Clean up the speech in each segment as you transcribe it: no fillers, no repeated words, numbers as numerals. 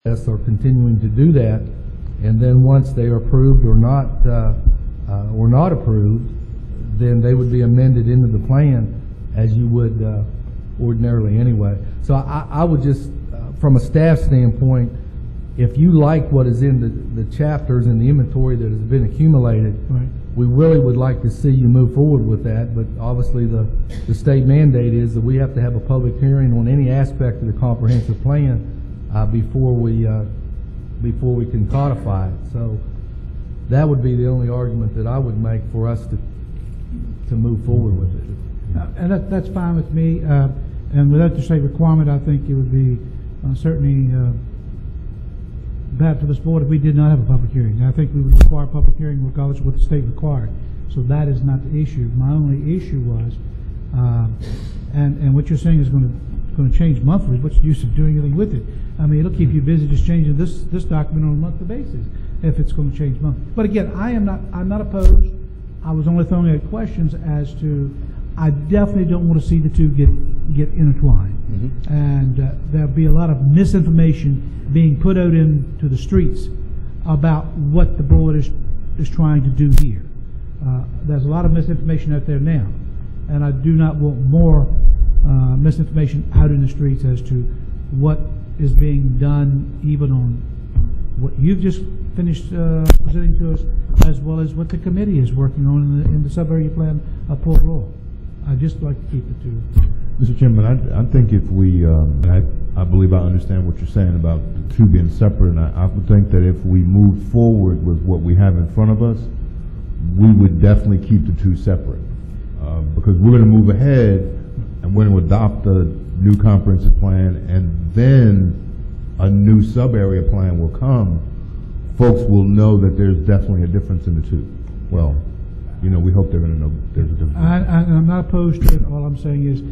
Or continuing to do that, and then once they are approved or not approved, then they would be amended into the plan as you would ordinarily anyway. So I would just, from a staff standpoint, if you like what is in the chapters and the inventory that has been accumulated, right, we really would like to see you move forward with that. But obviously the state mandate is that we have to have a public hearing on any aspect of the comprehensive plan before we can codify it. So that would be the only argument that I would make for us to move forward with it. And that's fine with me. And without the state requirement, I think it would be certainly bad for this board if we did not have a public hearing. I think we would require a public hearing regardless of what the state required. So that is not the issue. My only issue was, and what you're saying is going to change monthly. What's the use of doing anything with it? I mean, it'll keep you busy just changing this document on a monthly basis if it's going to change monthly. But again, I'm not opposed. I was only throwing out questions as to, I definitely don't want to see the two get intertwined. Mm-hmm. And there'll be a lot of misinformation being put out into the streets about what the board is trying to do here. There's a lot of misinformation out there now, and I do not want more misinformation out in the streets as to what is being done, even on what you've just finished presenting to us, as well as what the committee is working on in the sub-area plan of Port Royal. I'd just like to keep the two. Mr. Chairman, I think if we, I believe I understand what you're saying about the two being separate, and I would think that if we move forward with what we have in front of us, we would definitely keep the two separate. Because we're going to move ahead and we're going to adopt a new comprehensive plan, and then a new sub-area plan will come. Folks will know that there's definitely a difference in the two. Well, you know, we hope they're going to know there's a difference. I'm not opposed to it. All I'm saying is,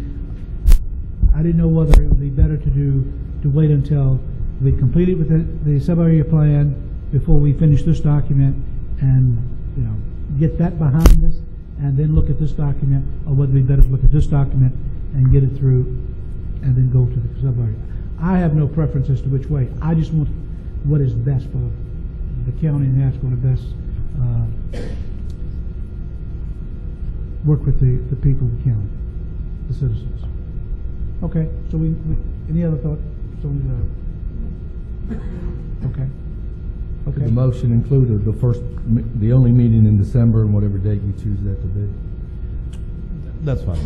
I didn't know whether it would be better to wait until we completed with the sub-area plan before we finish this document, and get that behind us, and then look at this document, or whether we better look at this document and get it through, and then go to the sub-area. I have no preference as to which way. I just want what is best for the county, and that's going to best work with the people of the county, the citizens. Okay, so we any other thoughts? Okay. Okay. The motion included the only meeting in December, and whatever date you choose that to be. That's fine.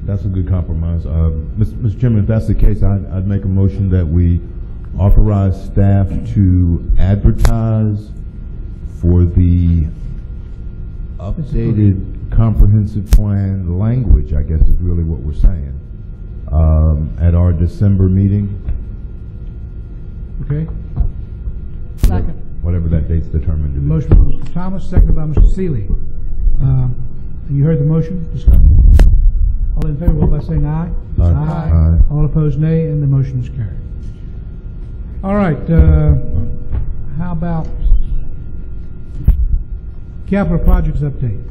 That's a good compromise. Mr. Chairman, if that's the case, I'd make a motion that we authorize staff to advertise for the updated comprehensive plan language, I guess is really what we're saying, at our December meeting. Okay. Second. Whatever that date's determined to be. Motion by Mr. Thomas, seconded by Mr. Seeley. You heard the motion? All in favor, vote by saying aye. Aye. Aye. All opposed, nay, and the motion is carried. All right. How about capital projects update?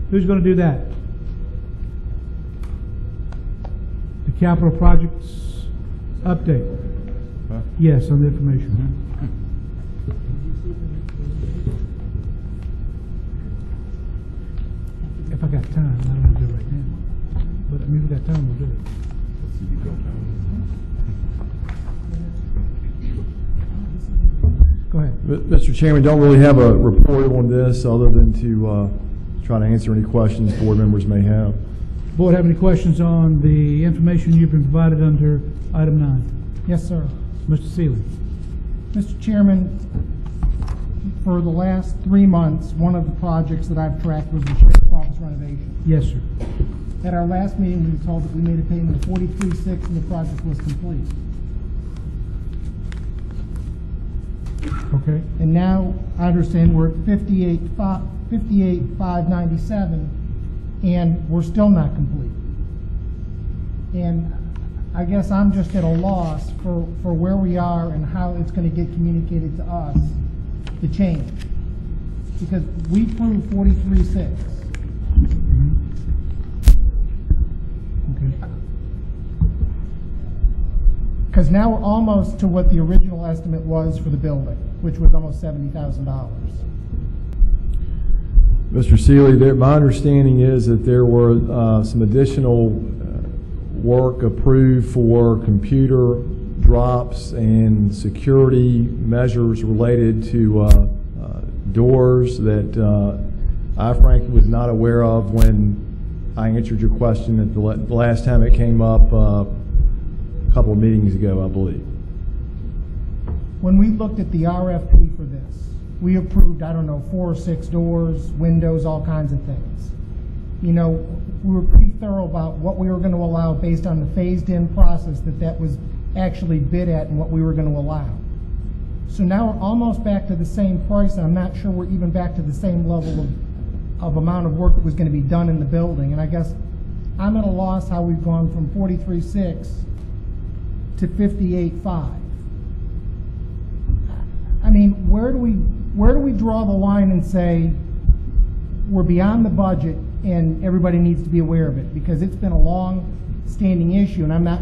Who's going to do that? The capital projects update. Huh? Yes, on the information. If I got time, I don't want to do it right now. But I mean, if we got time, we'll do it. Go ahead. Mr. Chairman, don't really have a report on this other than to try to answer any questions board members may have. Board have any questions on the information you've been provided under item 9? Yes, sir. Mr. Seeley. Mr. Chairman, for the last 3 months, one of the projects that I've tracked was the Sheriff's Office renovation. Yes, sir. At our last meeting, we were told that we made a payment of $43,600 and the project was complete. Okay. And now I understand we're at $58,597, and we're still not complete. And I guess I'm just at a loss for where we are and how it's going to get communicated to us, the change. Because we proved $43,600. Mm-hmm. 43,600. Okay. Because now we're almost to what the original estimate was for the building, which was almost $70,000. Mr. Seeley, my understanding is that there were some additional work approved for computer drops and security measures related to doors that I frankly was not aware of when I answered your question at the last time it came up a couple of meetings ago, I believe. When we looked at the RFP for this, we approved, I don't know, 4 or 6 doors, windows, all kinds of things. You know, we were pretty thorough about what we were going to allow based on the phased-in process that was actually bid at and what we were going to allow. So now we're almost back to the same price, and I'm not sure we're even back to the same level of amount of work that was going to be done in the building. And I guess I'm at a loss how we've gone from 43.6 to 58.5. I mean, where do we draw the line and say we're beyond the budget and everybody needs to be aware of it? Because it's been a long-standing issue, and I'm not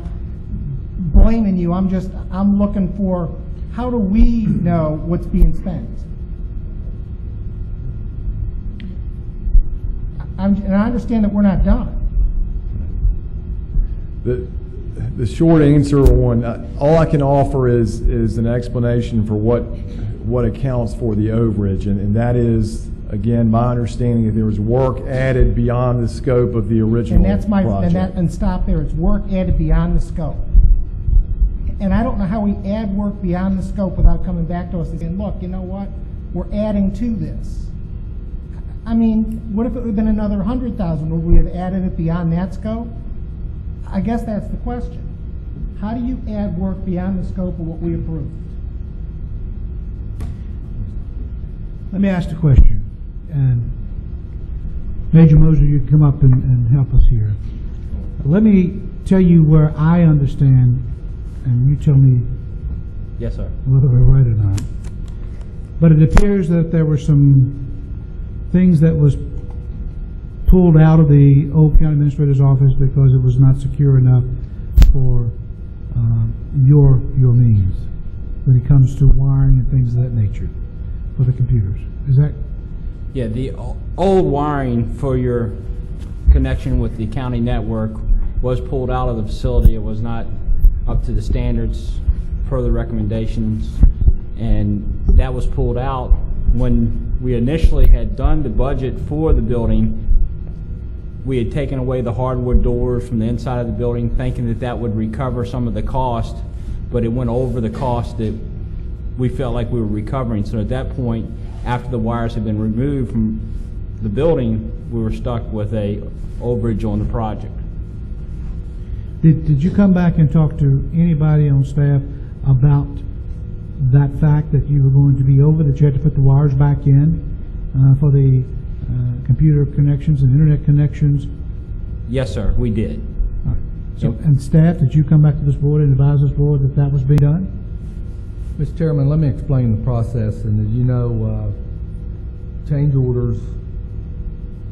blaming you. I'm looking for, how do we know what's being spent? And I understand that we're not done. The short answer on all I can offer is an explanation for what accounts for the overage, and that is, again, my understanding that there was work added beyond the scope of the original and that's my project. And stop there. It's work added beyond the scope. And I don't know how we add work beyond the scope without coming back to us and saying, look, you know what? We're adding to this. I mean, what if it would have been another 100,000? Would we have added it beyond that scope? I guess that's the question. How do you add work beyond the scope of what we approved? Let me ask the question, and Major Moser, you come up and help us here. Let me tell you where I understand, and you tell me Yes, sir. whether we're right or not. But it appears that there were some things that was pulled out of the old county administrator's office because it was not secure enough for your means when it comes to wiring and things of that nature for the computers. Is that? Yeah, the old wiring for your connection with the county network was pulled out of the facility. It was not up to the standards per the recommendations, and that was pulled out when we initially had done the budget for the building. We had taken away the hardwood doors from the inside of the building, thinking that that would recover some of the cost, but it went over the cost that we felt like we were recovering. So at that point, after the wires had been removed from the building, we were stuck with a overage on the project. Did you come back and talk to anybody on staff about that fact that you were going to be over, that you had to put the wires back in for the computer connections and internet connections? Yes, sir, we did. All right. So, and staff, did you come back to this board and advise this board that that was being done? Mr. Chairman, let me explain the process. And as you know, change orders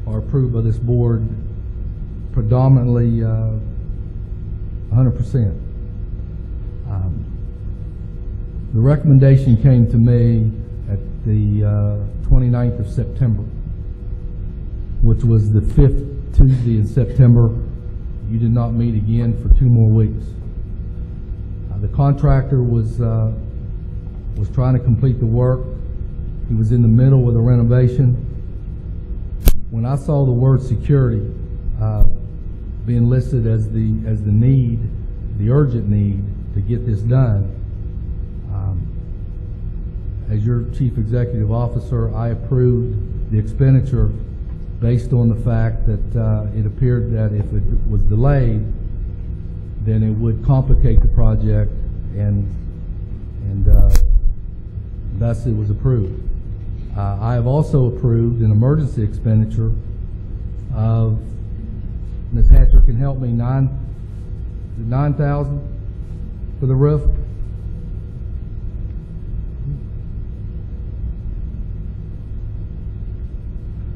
are approved by this board predominantly 100%. The recommendation came to me at the 29th of September, which was the 5th Tuesday in September. You did not meet again for 2 more weeks. The contractor was trying to complete the work. He was in the middle of the renovation. When I saw the word security being listed as the need, the urgent need to get this done, as your chief executive officer, I approved the expenditure based on the fact that it appeared that if it was delayed, then it would complicate the project, and thus it was approved. I have also approved an emergency expenditure of, Ms. Hatcher can help me, $9,000 for the roof.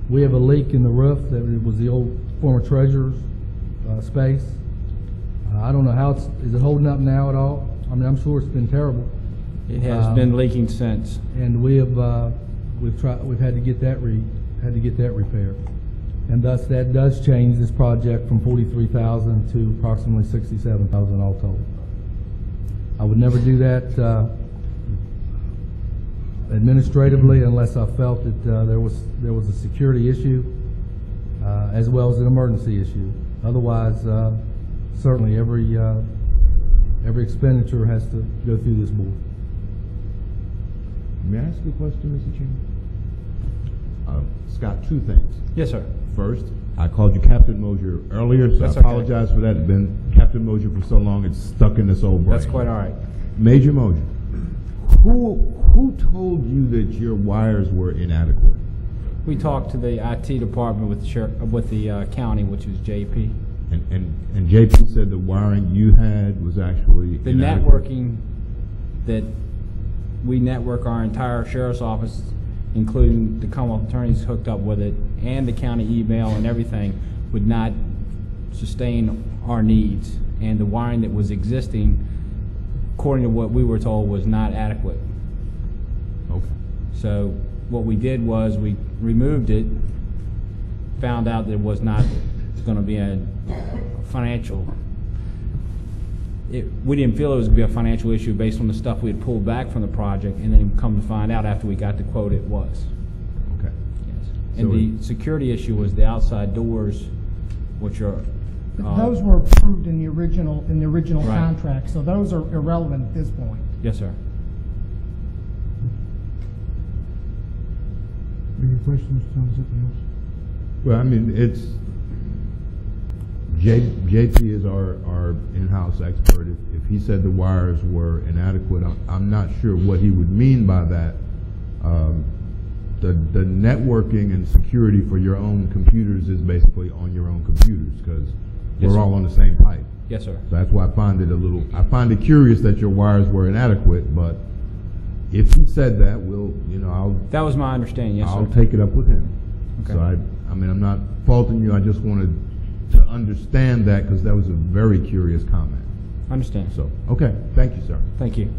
We have a leak in the roof that it was the old former treasurer's space. I don't know how is it holding up now at all? I mean, I'm sure it's been terrible. It has been leaking since. And we've had to get that repaired. And thus, that does change this project from 43,000 to approximately 67,000 all told. I would never do that administratively unless I felt that there was a security issue as well as an emergency issue. Otherwise, certainly every expenditure has to go through this board. May I ask you a question, Mr. Chairman? Scott, two things. Yes, sir. First, I called you Captain Mosier earlier, so That's I okay. apologize for that. It's been Captain Mosier for so long, it's stuck in this old brain. That's quite all right. Major Mosier, who told you that your wires were inadequate? We talked to the IT department with the county, which is JP. And JP said the wiring you had was actually The inadequate? networking that we network our entire sheriff's office, including the Commonwealth attorneys hooked up with it, and the county email and everything, would not sustain our needs. And the wiring that was existing, according to what we were told, was not adequate. Okay. So what we did was we removed it, found out that it was not going to be a financial. We didn't feel it was going to be a financial issue based on the stuff we had pulled back from the project, and then come to find out after we got the quote it was. Okay. Yes. So And the security issue was the outside doors, which are. Those were approved in the original Right. contract, so those are irrelevant at this point. Yes, sir. Any questions, Mr. Thomas, something else? Well, I mean, it's, JP is our in-house expert. If he said the wires were inadequate, I'm not sure what he would mean by that. The networking and security for your own computers is basically on your own computers, because Yes, we're sir. all on the same pipe. Yes, sir. So that's why I find it curious that your wires were inadequate, but if he said that, That was my understanding. Yes, I'll sir. take it up with him. Okay. So I mean, I'm not faulting you, I just wanted to understand that, because that was a very curious comment. Understand. So, okay, thank you, sir. Thank you.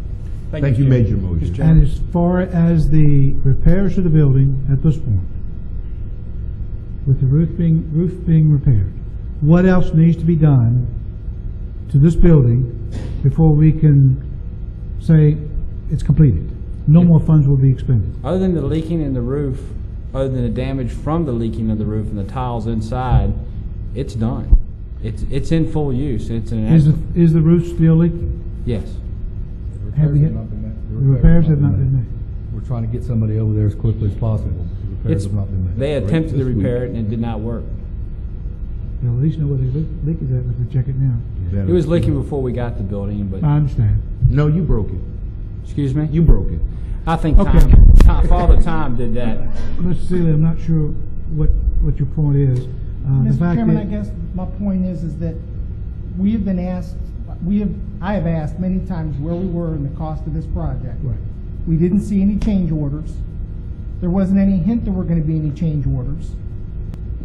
Thank you, Mr. Major Chairman. Mosier. Mr. Chairman. And as far as the repairs to the building at this point, with the roof being repaired, what else needs to be done to this building before we can say it's completed? No more funds will be expended. Other than the leaking in the roof, other than the damage from the leaking of the roof and the tiles inside, it's done. It's in full use. It's an Is the roof still leaking? yes. The Have repairs you- have not been made. The repairs have not been made. We're trying to get somebody over there as quickly as possible. The repairs It's, have not been made. they attempted to This week. repair it and it did not work. You'll at least know where the leak is at if we check it now. It was leaking before we got the building, but I understand. No, you broke it. excuse me. You broke it. I think Okay. Father Time did that. Mr. Seeley, I'm not sure what your point is. The Mr. fact Chairman, that- I guess my point is that we have been asked, I have asked many times where we were in the cost of this project. Right. We didn't see any change orders. There wasn't any hint there were going to be any change orders.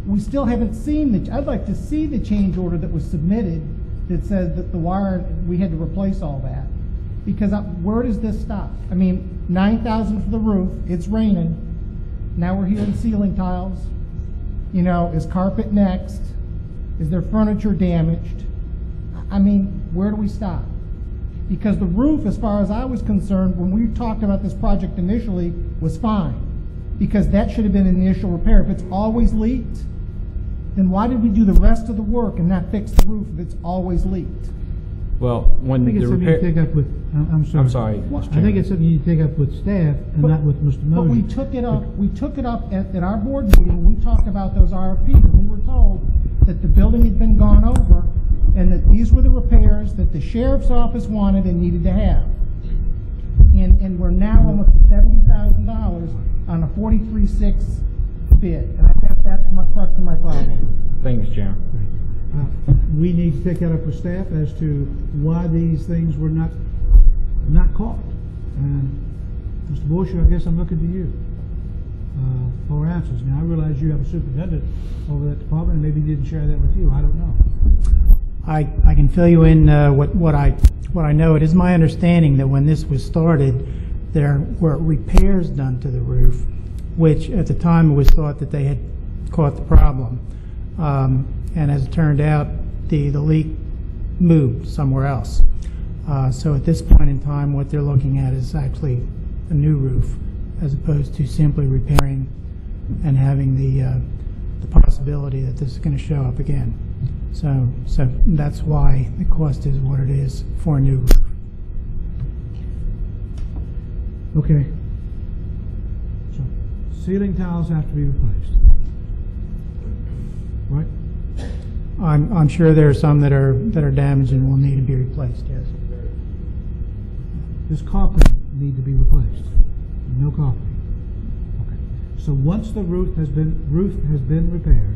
We still haven't seen I'd like to see the change order that was submitted that says that the wire, we had to replace all that. Because where does this stop? I mean, $9,000 for the roof, it's raining. Now we're hearing ceiling tiles. Is carpet next? Is there furniture damaged? I mean, where do we stop? Because the roof, as far as I was concerned, when we talked about this project initially, was fine. Because that should have been an initial repair. If it's always leaked, then why did we do the rest of the work and not fix the roof if it's always leaked? Well, I when think the it's something you repair. take up with, I'm sorry. I'm sorry, Mr. I think Chairman. it's something you take up with staff and not with Mr. Mosier. But we took it up at our board meeting, we talked about those RFPs, and we were told that the building had been gone over, and that these were the repairs that the sheriff's office wanted and needed to have. And we're now almost at $70,000 on a 43.6 bid, and I guess that's my crux of my problem. Thank you, Mr. Chairman. We need to take that up with staff as to why these things were not caught. And Mr. Mosier, I guess I'm looking to you for answers. Now, I realize you have a superintendent over that department, and maybe he didn't share that with you. I don't know. I can fill you in what I know. It is my understanding that when this was started, there were repairs done to the roof, which at the time it was thought that they had caught the problem. And as it turned out, the leak moved somewhere else. So at this point in time, what they're looking at is actually a new roof, as opposed to simply repairing and having the possibility that this is going to show up again. So that's why the cost is what it is for a new roof. Okay. So, ceiling tiles have to be replaced. Right? I'm sure there are some that are damaged and will need to be replaced, yes. Does carpet need to be replaced? No carpeting. Okay. So once the roof has been repaired,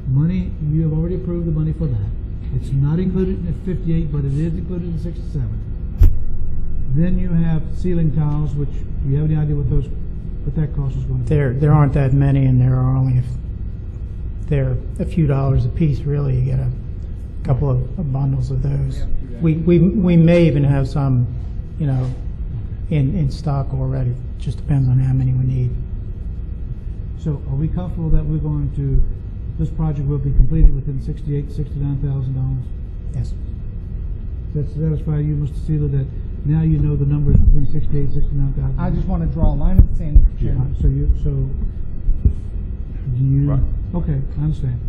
money, you have already approved the money for that. It's not included in the 58, but it is included in 67. Then you have ceiling tiles, which you have any idea what that cost is going to be? There aren't that many, and there are only they're a few dollars a piece. Really, you get a couple of bundles of those. We may even have some, in stock already. Just depends on how many we need. So, are we comfortable that we're going to? This project will be completed within $68,000 to $69,000. Yes. Does that satisfy you, Mr. Sealer, that now you know the numbers between $68,000 and $69,000? I just want to draw a line in the sand, Mr. Chairman. So do you? Right. Okay, I understand.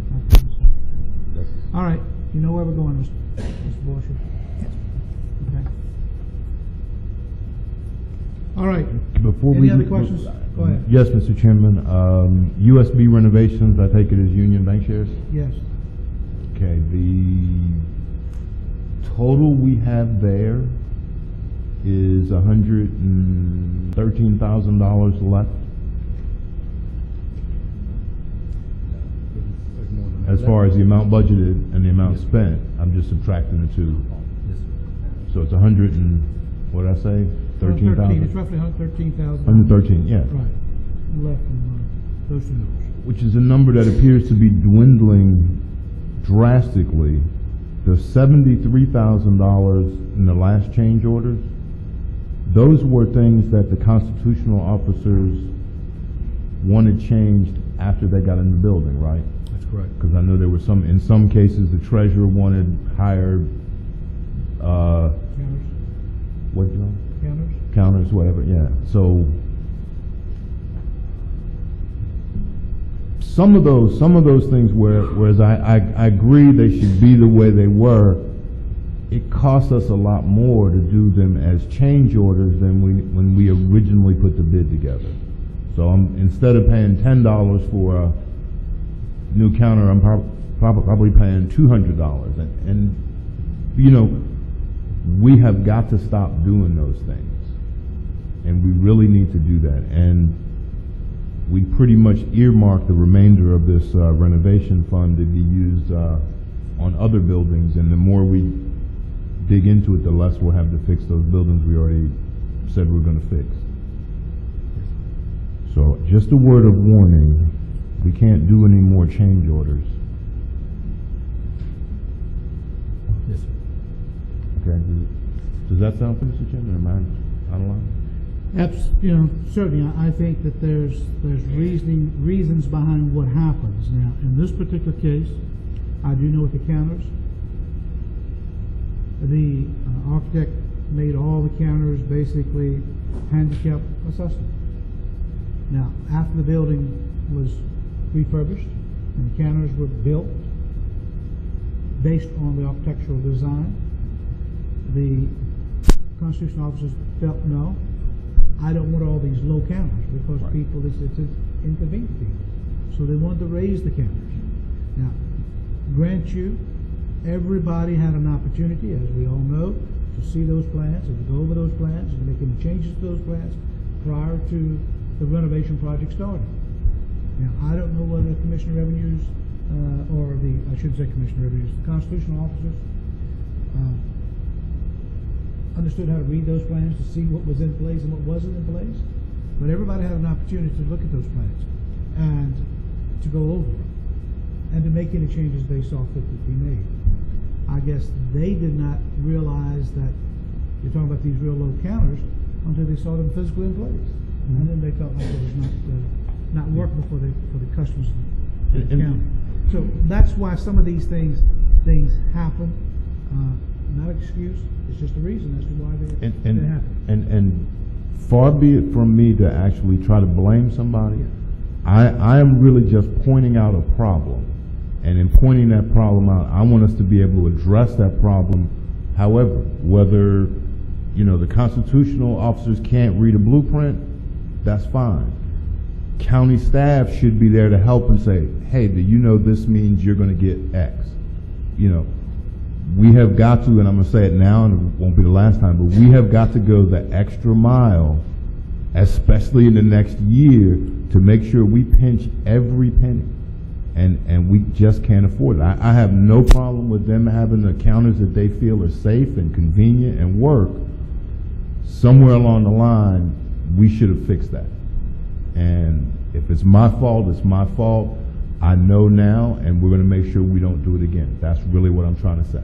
All right, you know where we're going, Mr. Borsham? Yes. Okay. All right. Before Any other questions? Go ahead. Yes, Mr. Chairman. USB renovations, I take it as Union Bank shares? Yes. Okay, the total we have there is $113,000 left. As far as the amount budgeted and the amount spent, I'm just subtracting the two. So it's 100 and, what did I say? 13,000? It's roughly 113,000. 113, yeah. Right. Left from those two numbers. Which is a number that appears to be dwindling drastically. The $73,000 in the last change orders, those were things that the constitutional officers wanted changed after they got in the building, right? That's correct. Because I know there were in some cases, the treasurer wanted higher, Counters? what do you know? Counters? Counters, whatever, yeah. So some of those things whereas I agree they should be the way they were, it cost us a lot more to do them as change orders than when we originally put the bid together. So instead of paying $10 for a new counter, I'm probably paying $200. And we have got to stop doing those things. And we really need to do that. And we pretty much earmarked the remainder of this renovation fund to be used on other buildings. And the more we dig into it, the less we'll have to fix those buildings we already said we're going to fix. So just a word of warning, we can't do any more change orders. Yes, sir. Okay. Does that sound fair, Mr. Chairman? Am I out of line? Certainly, I think that there's reasons behind what happens. Now, in this particular case, I do know with the counters, the architect made all the counters basically handicap accessible. Now, after the building was refurbished and the counters were built based on the architectural design, the constitutional officers felt, no, I don't want all these low counters because people, it's inconvenient to people. So they wanted to raise the counters. Now, grant you, everybody had an opportunity, as we all know, to see those plans and to go over those plans and to make any changes to those plans prior to the renovation project starting. Now, I don't know whether the Commissioner of Revenues, I shouldn't say Commissioner of Revenues, the constitutional officers understood how to read those plans to see what was in place and what wasn't in place. But everybody had an opportunity to look at those plans and to go over them and to make any changes they saw fit to be made. I guess they did not realize that you're talking about these real low counters until they saw them physically in place. And then they felt like it was not workable for the customers of the county. So that's why some of these things happen. Not an excuse, it's just a reason as to why they happen. And far be it from me to actually try to blame somebody. I am really just pointing out a problem. And in pointing that problem out, I want us to be able to address that problem. However, whether, the constitutional officers can't read a blueprint, that's fine. County staff should be there to help and say, hey, do you know this means you're going to get X? We have got to, and I'm going to say it now, and it won't be the last time, but we have got to go the extra mile, especially in the next year, to make sure we pinch every penny. And we just can't afford it. I have no problem with them having the counters that they feel are safe and convenient and work. Somewhere along the line, we should have fixed that. And if it's my fault, it's my fault. I know now, and we're going to make sure we don't do it again. That's really what I'm trying to say.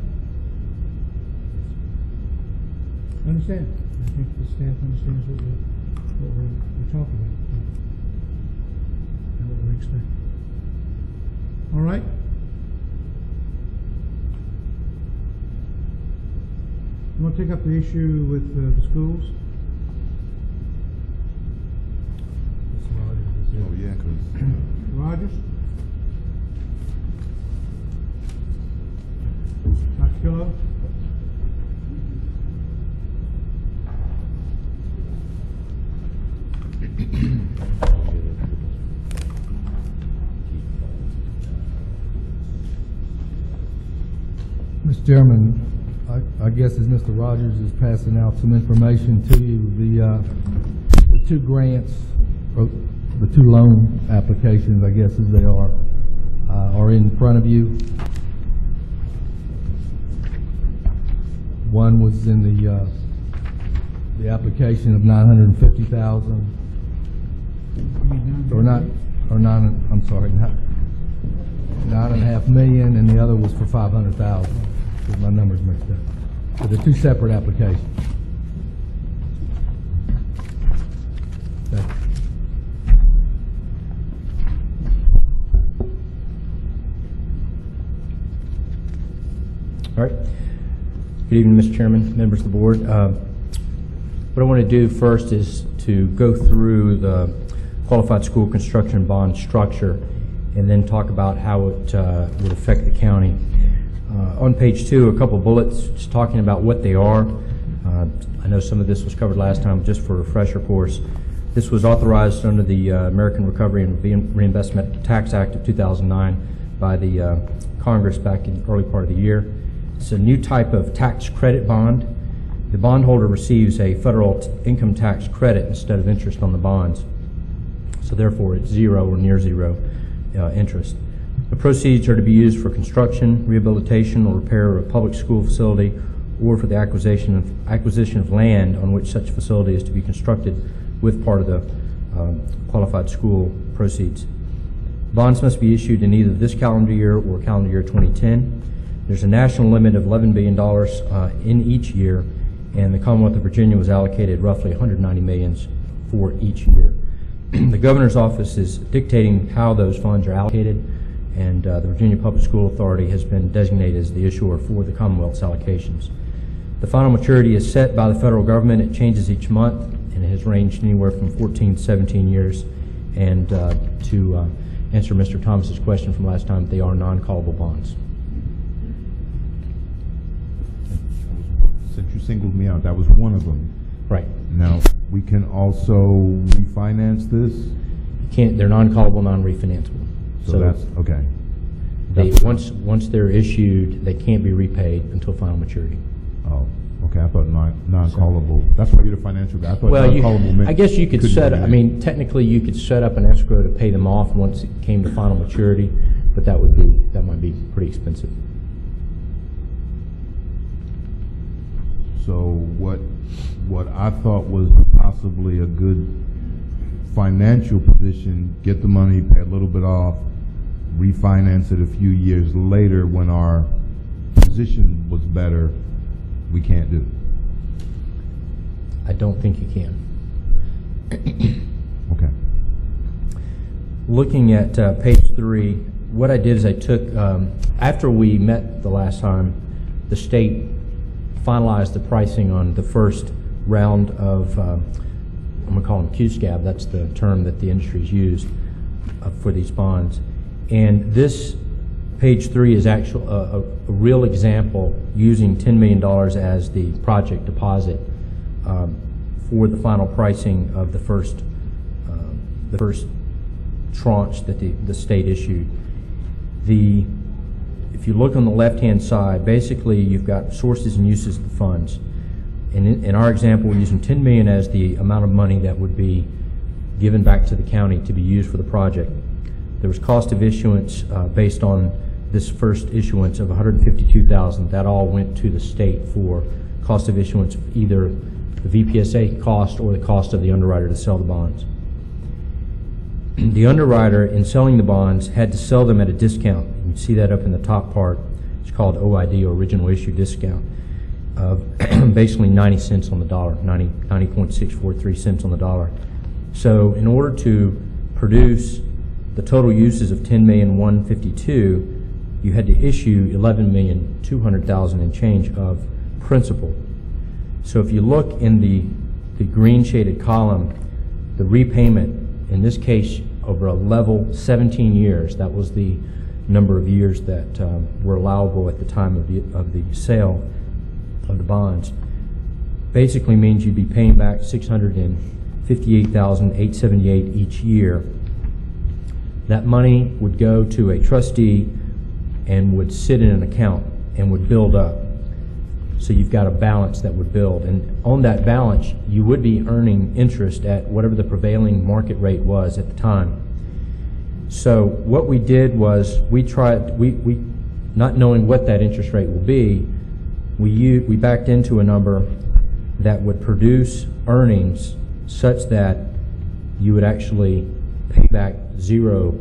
I understand. I think the staff understands what we're talking about and what we expect. All right? You want to take up the issue with the schools? Oh, yeah, because Rogers? Dr. Killow? Mr. Chairman, I guess as Mr. Rogers is passing out some information to you, the two grants, or the two loan applications, I guess as they are in front of you. One was in the application of $950,000, I'm sorry, $9.5 million, and the other was for $500,000. Because my numbers mixed up. So they're two separate applications. Okay. All right. Good evening, Mr. Chairman, members of the board. What I want to do first is to go through the qualified school construction bond structure and then talk about how it would affect the county. On page 2, a couple bullets just talking about what they are. I know some of this was covered last time, just for a refresher course. This was authorized under the American Recovery and Reinvestment Tax Act of 2009 by the Congress back in the early part of the year. It's a new type of tax credit bond. The bondholder receives a federal income tax credit instead of interest on the bonds. So therefore, it's zero or near zero interest. The proceeds are to be used for construction, rehabilitation, or repair of a public school facility, or for the acquisition of land on which such facility is to be constructed with part of the qualified school proceeds. Bonds must be issued in either this calendar year or calendar year 2010. There's a national limit of $11 billion in each year, and the Commonwealth of Virginia was allocated roughly $190 million for each year. The governor's office is dictating how those funds are allocated, and the Virginia Public School Authority has been designated as the issuer for the Commonwealth's allocations. The final maturity is set by the federal government. It changes each month, and it has ranged anywhere from 14 to 17 years. And to answer Mr. Thomas's question from last time, they are non-callable bonds. since you singled me out, that was one of them. Right. Now, we can also refinance this? Can't, they're non-callable, non-refinanceable. So that's, okay. They, once they're issued, they can't be repaid until final maturity. Oh, okay, I thought non-callable. That's why you're the financial guy. I thought Well, non-callable meant I guess you could couldn't set, be I mean, technically you could set up an escrow to pay them off once it came to final maturity, but that might be pretty expensive. So what I thought was possibly a good financial position, get the money, pay a little bit off, refinance it a few years later when our position position was better, we can't do it? I don't think you can. Okay. Looking at page 3, what I did is I took, after we met the last time, the state finalized the pricing on the first round of, I'm going to call them QSCAB, that's the term that the industry's used for these bonds. And this page 3 is actually a real example using $10 million as the project deposit for the final pricing of the first tranche that the state issued. If you look on the left-hand side, basically you've got sources and uses of the funds. And in our example, we're using $10 million as the amount of money that would be given back to the county to be used for the project. There was cost of issuance based on this first issuance of $152,000. That all went to the state for cost of issuance, either the VPSA cost or the cost of the underwriter to sell the bonds. The underwriter, in selling the bonds, had to sell them at a discount. You can see that up in the top part. It's called OID, or original issue discount, of basically 90 cents on the dollar, 90.643 cents on the dollar. So in order to produce the total uses of $10,152,000, you had to issue $11,200,000 and change of principal. So if you look in the green shaded column, the repayment, in this case over a level 17 years, that was the number of years that were allowable at the time of the sale of the bonds, basically means you'd be paying back $658,878 each year. That money would go to a trustee and would sit in an account and would build up. So you've got a balance that would build, and on that balance you would be earning interest at whatever the prevailing market rate was at the time. So what we did was we not knowing what that interest rate will be, we backed into a number that would produce earnings such that you would actually pay back zero,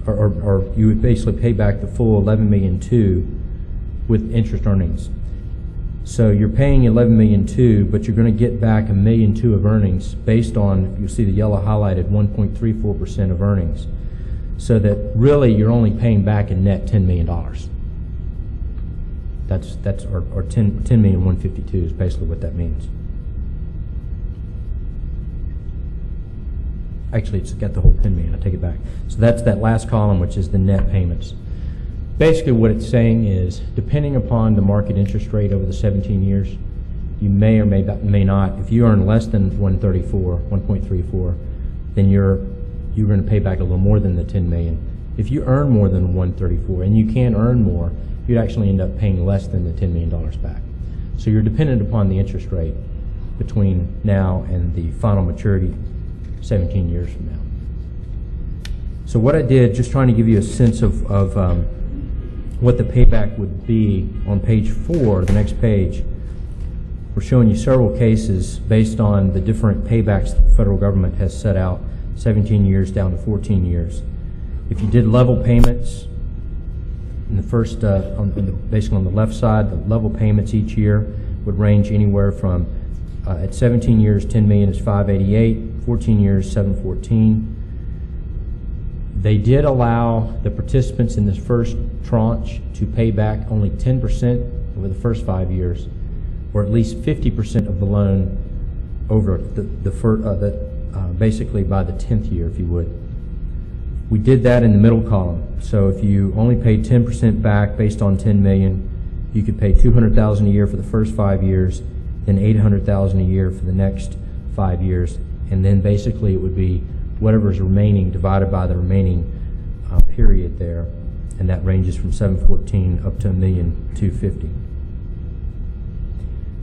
or you would basically pay back the full $11,200,000 with interest earnings. So you're paying $11,200,000, but you're going to get back $1,200,000 of earnings based on, you see the yellow highlighted, 1.34% of earnings. So that really you're only paying back a net $10 million. That's or $10,152,000 is basically what that means. Actually, it's got the whole $10 million. I take it back. So that's that last column, which is the net payments. Basically, what it's saying is, depending upon the market interest rate over the 17 years, you may or may not. If you earn less than 1.34, then you're going to pay back a little more than the $10 million. If you earn more than 134, and you can earn more, you'd actually end up paying less than the $10 million back. So you're dependent upon the interest rate between now and the final maturity 17 years from now. So what I did, just trying to give you a sense of what the payback would be on page 4, the next page, we're showing you several cases based on the different paybacks that the federal government has set out, 17 years down to 14 years. If you did level payments, in the first, basically on the left side, the level payments each year would range anywhere from, at 17 years, $10 million is $588, 14 years, $714. They did allow the participants in this first tranche to pay back only 10% over the first 5 years, or at least 50% of the loan over basically by the 10th year, if you would. We did that in the middle column. So if you only paid 10% back based on $10 million, you could pay $200,000 a year for the first 5 years, then $800,000 a year for the next 5 years, and then basically it would be whatever is remaining divided by the remaining period there, and that ranges from $714 up to $1,250,000.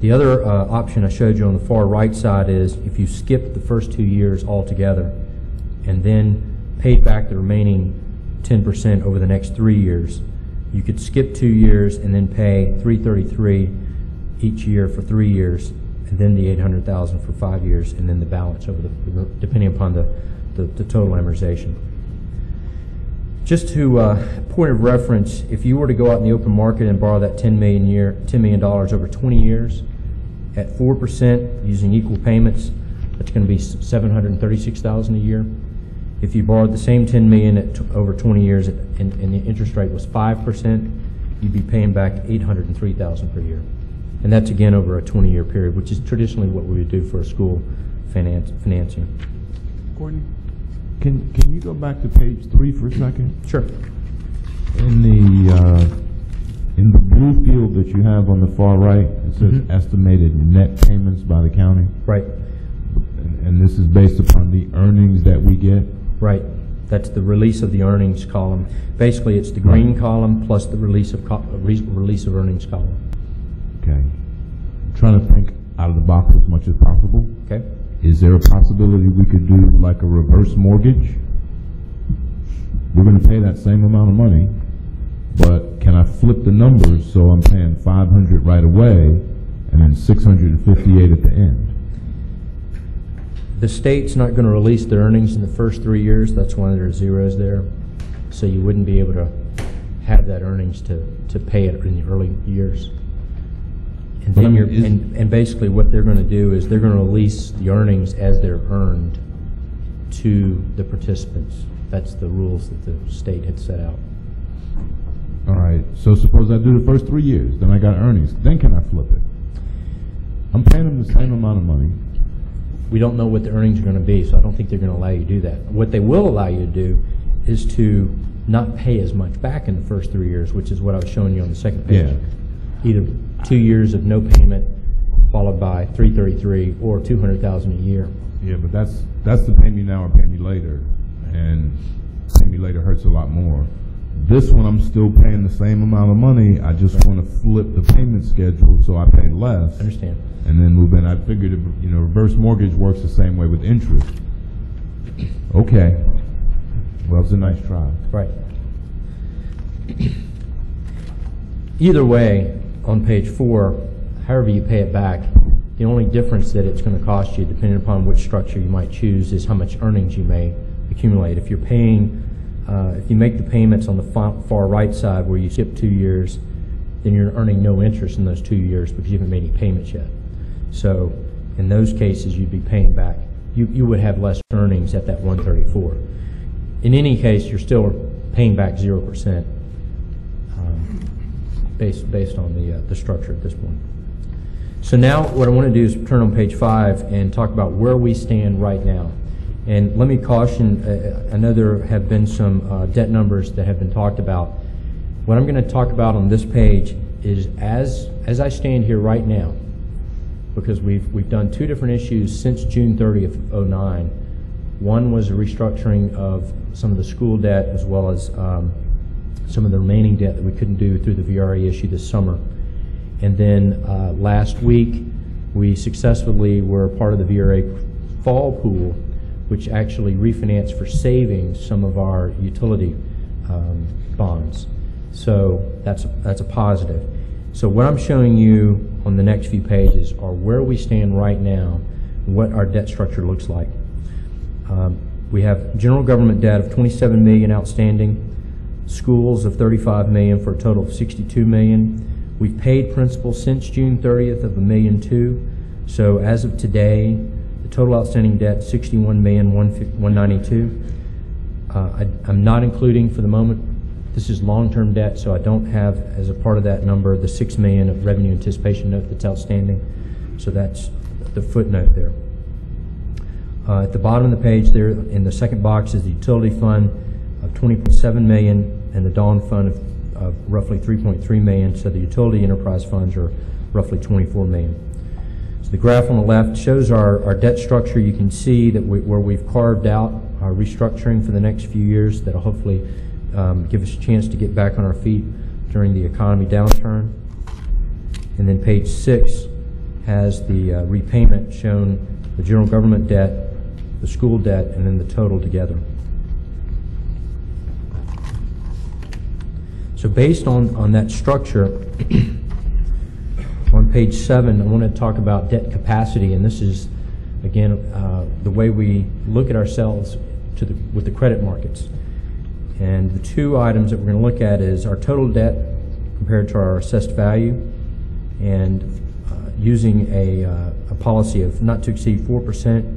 The other option I showed you on the far right side is if you skip the first 2 years altogether and then paid back the remaining 10% over the next 3 years, you could skip 2 years and then pay $333 each year for 3 years, and then the $800,000 for 5 years, and then the balance over depending upon the total amortization. Just to point of reference, if you were to go out in the open market and borrow that $10 million over 20 years at 4% using equal payments, that's going to be $736,000 a year. If you borrowed the same $10 million over 20 years and the interest rate was 5%, you'd be paying back $803,000 per year. And that's again over a 20-year period, which is traditionally what we would do for a school financing. Courtney? Can you go back to page 3 for a second? Sure. In the blue field that you have on the far right, it says estimated net payments by the county. Right. And this is based upon the earnings that we get? Right. That's the release of the earnings column. Basically, it's the green column plus the release of earnings column. Okay. I'm trying to think out of the box as much as possible. Okay. Is there a possibility we could do like a reverse mortgage? We're going to pay that same amount of money, but can I flip the numbers so I'm paying $500 right away and then $658 at the end? The state's not going to release their earnings in the first 3 years. That's why there are zeros there. So you wouldn't be able to have that earnings to pay it in the early years. And then and basically what they're going to do is they're going to release the earnings as they're earned to the participants. That's the rules that the state had set out. All right. So suppose I do the first 3 years, then I got earnings. Then can I flip it? I'm paying them the same amount of money. We don't know what the earnings are going to be, so I don't think they're going to allow you to do that. What they will allow you to do is to not pay as much back in the first 3 years, which is what I was showing you on the second page. Yeah. Either 2 years of no payment followed by $333 or $200,000 a year. Yeah, but that's the pay me now or pay me later, and pay me later hurts a lot more. This one I'm still paying the same amount of money. I just want to flip the payment schedule so I pay less. I understand. And then move in. I figured, reverse mortgage works the same way with interest. Okay. Well, it's a nice try. Right. Either way, on page 4, however you pay it back, the only difference that it's going to cost you, depending upon which structure you might choose, is how much earnings you may accumulate. If you're paying, if you make the payments on the far right side where you skip 2 years, then you're earning no interest in those 2 years because you haven't made any payments yet. So in those cases, you'd be paying back. You would have less earnings at that 134. In any case, you're still paying back 0%. Based on the structure at this point. So now what I want to do is turn on page 5 and talk about where we stand right now. And let me caution, I know there have been some debt numbers that have been talked about. What I'm going to talk about on this page is as I stand here right now, because we've done 2 different issues since June 30th of 2009. One was a restructuring of some of the school debt as well as some of the remaining debt that we couldn't do through the VRA issue this summer. And then last week, we successfully were part of the VRA fall pool, which actually refinanced for savings some of our utility bonds. So that's a positive. So what I'm showing you on the next few pages are where we stand right now, what our debt structure looks like. We have general government debt of $27 million outstanding, schools of $35 million for a total of $62 million. We've paid principal since June 30th of $1.2 million. So as of today, the total outstanding debt $61,192,000. I'm not including for the moment. This is long-term debt, so I don't have as a part of that number the $6 million of revenue anticipation note that's outstanding. So that's the footnote there. At the bottom of the page there, in the second box, is the utility fund of $20.7 million and the Dawn fund of roughly $3.3 million. So the utility enterprise funds are roughly $24 million. So the graph on the left shows our debt structure. You can see that where we've carved out our restructuring for the next few years that'll hopefully give us a chance to get back on our feet during the economy downturn. And then page 6 has the repayment shown the general government debt, the school debt, and then the total together. So based on that structure, on page 7, I want to talk about debt capacity, and this is, again, the way we look at ourselves with the credit markets. And the two items that we're going to look at is our total debt compared to our assessed value, and using a policy of not to exceed 4%